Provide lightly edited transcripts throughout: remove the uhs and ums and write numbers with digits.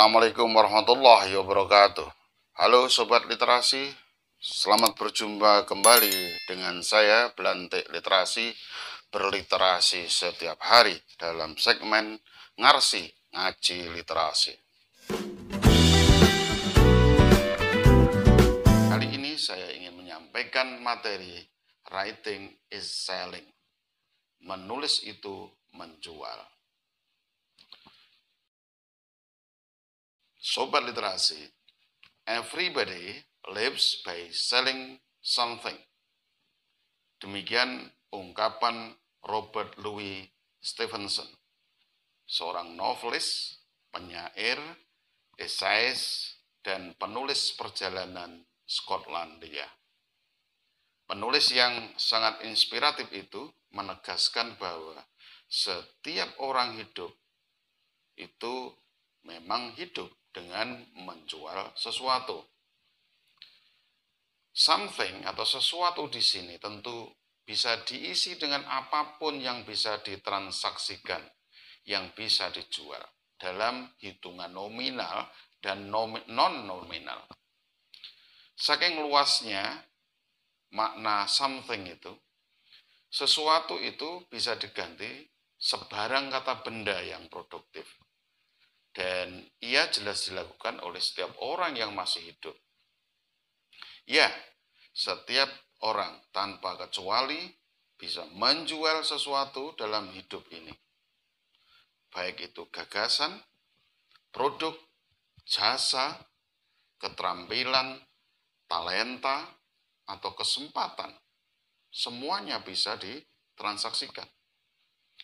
Assalamualaikum warahmatullahi wabarakatuh. Halo Sobat Literasi, selamat berjumpa kembali dengan saya Belantik Literasi, berliterasi setiap hari dalam segmen Ngarsi Ngaji Literasi. Kali ini saya ingin menyampaikan materi Writing is Selling. Menulis itu menjual. Sobat Literasi, everybody lives by selling something. Demikian ungkapan Robert Louis Stevenson, seorang novelis, penyair, esais, dan penulis perjalanan Skotlandia. Penulis yang sangat inspiratif itu menegaskan bahwa setiap orang hidup itu memang hidup dengan menjual sesuatu. Something atau sesuatu di sini tentu bisa diisi dengan apapun yang bisa ditransaksikan, yang bisa dijual dalam hitungan nominal dan non-nominal. Saking luasnya makna something itu, sesuatu itu bisa diganti sebarang kata benda yang produktif. Dan ia jelas dilakukan oleh setiap orang yang masih hidup. Ya, setiap orang tanpa kecuali bisa menjual sesuatu dalam hidup ini. Baik itu gagasan, produk, jasa, keterampilan, talenta, atau kesempatan. Semuanya bisa ditransaksikan.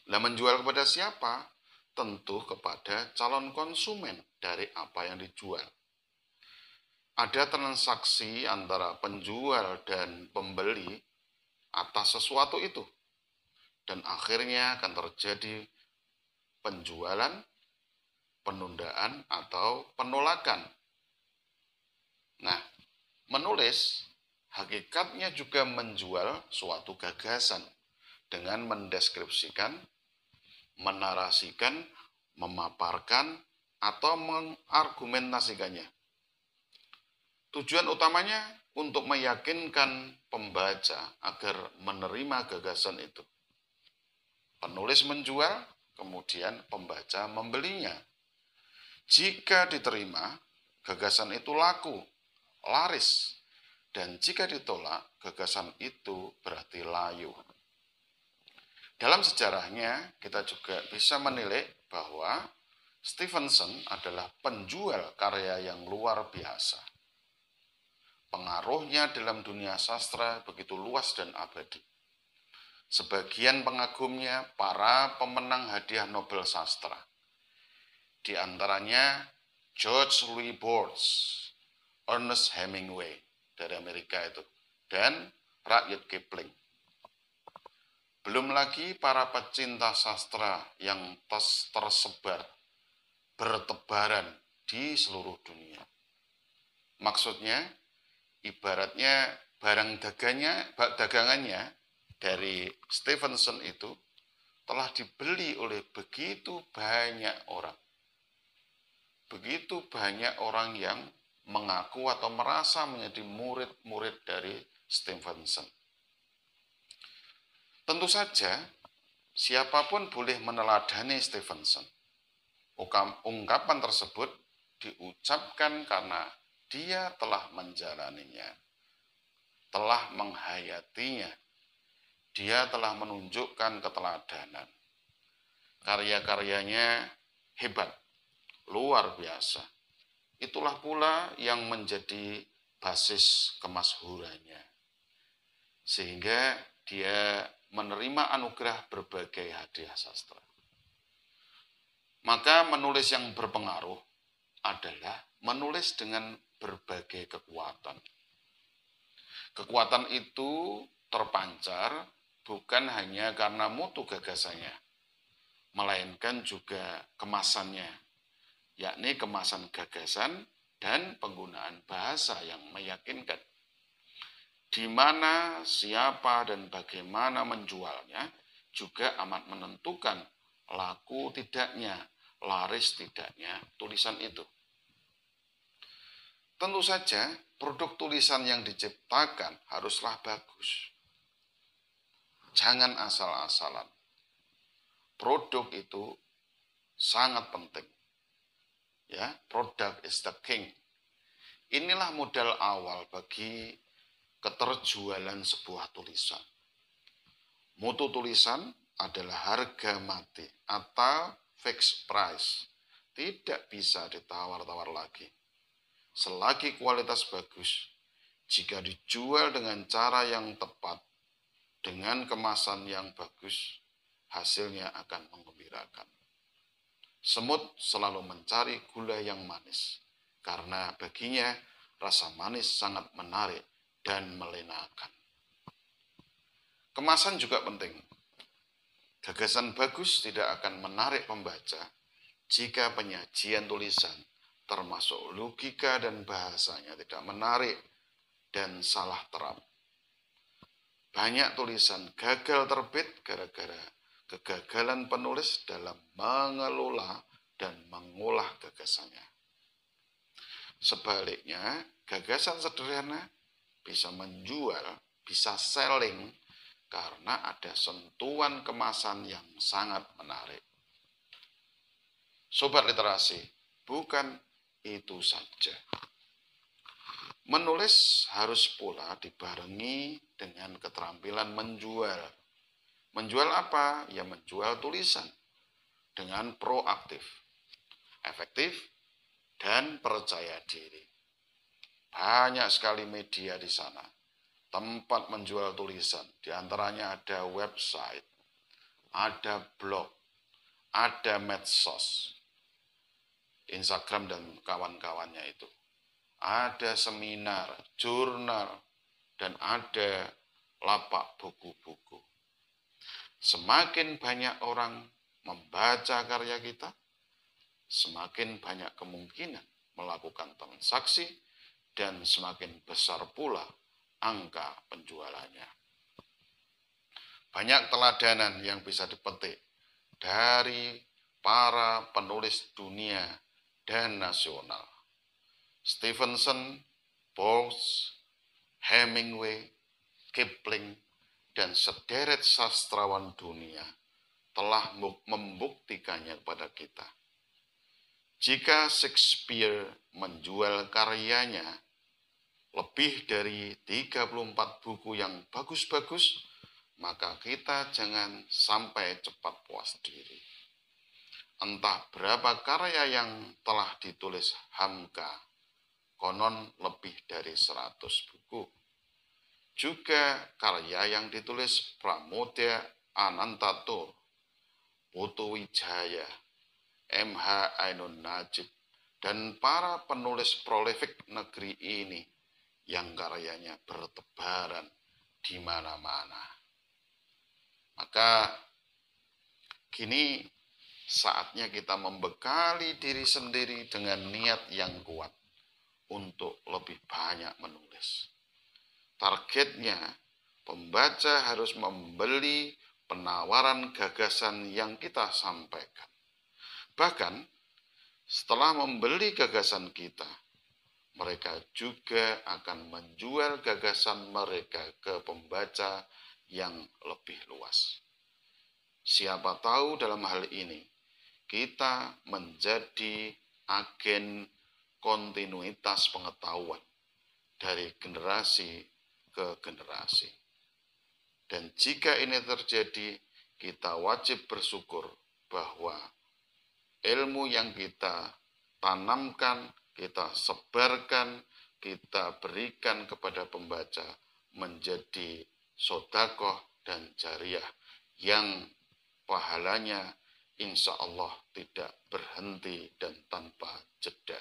Nah, menjual kepada siapa? Tentu kepada calon konsumen dari apa yang dijual. Ada transaksi antara penjual dan pembeli atas sesuatu itu. Dan akhirnya akan terjadi penjualan, penundaan, atau penolakan. Nah, menulis hakikatnya juga menjual suatu gagasan dengan mendeskripsikan, menarasikan, memaparkan, atau mengargumentasikannya. Tujuan utamanya untuk meyakinkan pembaca agar menerima gagasan itu. Penulis menjual, kemudian pembaca membelinya. Jika diterima, gagasan itu laku, laris, dan jika ditolak, gagasan itu berarti layu. Dalam sejarahnya, kita juga bisa menilai bahwa Stevenson adalah penjual karya yang luar biasa. Pengaruhnya dalam dunia sastra begitu luas dan abadi. Sebagian pengagumnya para pemenang hadiah Nobel sastra. Di antaranya George Louis Borges, Ernest Hemingway dari Amerika itu, dan Rudyard Kipling. Belum lagi para pecinta sastra yang tersebar, bertebaran di seluruh dunia. Maksudnya, ibaratnya barang dagangannya dari Stevenson itu telah dibeli oleh begitu banyak orang. Begitu banyak orang yang mengaku atau merasa menjadi murid-murid dari Stevenson. Tentu saja, siapapun boleh meneladani Stevenson. Ungkapan tersebut diucapkan karena dia telah menjalaninya, telah menghayatinya, dia telah menunjukkan keteladanan. Karya-karyanya hebat, luar biasa. Itulah pula yang menjadi basis kemasyhurannya. Sehingga dia menerima anugerah berbagai hadiah sastra. Maka menulis yang berpengaruh adalah menulis dengan berbagai kekuatan. Kekuatan itu terpancar bukan hanya karena mutu gagasannya, melainkan juga kemasannya, yakni kemasan gagasan dan penggunaan bahasa yang meyakinkan. Di mana, siapa, dan bagaimana menjualnya juga amat menentukan laku tidaknya, laris tidaknya tulisan itu. Tentu saja produk tulisan yang diciptakan haruslah bagus. Jangan asal-asalan. Produk itu sangat penting. Ya, product is the king. Inilah modal awal bagi keterjualan sebuah tulisan. Mutu tulisan adalah harga mati atau fixed price. Tidak bisa ditawar-tawar lagi. Selagi kualitas bagus, jika dijual dengan cara yang tepat, dengan kemasan yang bagus, hasilnya akan menggembirakan. Semut selalu mencari gula yang manis, karena baginya rasa manis sangat menarik dan melenakan. Kemasan juga penting. Gagasan bagus tidak akan menarik pembaca jika penyajian tulisan, termasuk logika dan bahasanya, tidak menarik dan salah terap. Banyak tulisan gagal terbit gara-gara kegagalan penulis dalam mengelola dan mengolah gagasannya. Sebaliknya, gagasan sederhana bisa menjual, bisa selling, karena ada sentuhan kemasan yang sangat menarik. Sobat literasi, bukan itu saja. Menulis harus pula dibarengi dengan keterampilan menjual. Menjual apa? Ya menjual tulisan dengan proaktif, efektif, dan percaya diri. Banyak sekali media di sana, tempat menjual tulisan. Di antaranya ada website, ada blog, ada medsos, Instagram dan kawan-kawannya itu. Ada seminar, jurnal, dan ada lapak buku-buku. Semakin banyak orang membaca karya kita, semakin banyak kemungkinan melakukan transaksi, dan semakin besar pula angka penjualannya. Banyak teladanan yang bisa dipetik dari para penulis dunia dan nasional. Stevenson, Bowles, Hemingway, Kipling, dan sederet sastrawan dunia telah membuktikannya kepada kita. Jika Shakespeare menjual karyanya lebih dari 34 buku yang bagus-bagus, maka kita jangan sampai cepat puas diri. Entah berapa karya yang telah ditulis Hamka, konon lebih dari 100 buku. Juga karya yang ditulis Pramodya Anantatur, Putu Wijaya, M.H. Ainun Najib, dan para penulis prolifik negeri ini yang karyanya bertebaran di mana-mana. Maka kini saatnya kita membekali diri sendiri dengan niat yang kuat untuk lebih banyak menulis. Targetnya, pembaca harus membeli penawaran gagasan yang kita sampaikan. Bahkan, setelah membeli gagasan kita, mereka juga akan menjual gagasan mereka ke pembaca yang lebih luas. Siapa tahu dalam hal ini, kita menjadi agen kontinuitas pengetahuan dari generasi ke generasi. Dan jika ini terjadi, kita wajib bersyukur bahwa ilmu yang kita tanamkan, kita sebarkan, kita berikan kepada pembaca menjadi sedekah dan jariah yang pahalanya insya Allah tidak berhenti dan tanpa jeda.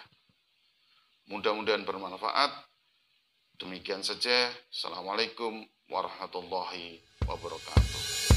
Mudah-mudahan bermanfaat. Demikian saja. Assalamualaikum warahmatullahi wabarakatuh.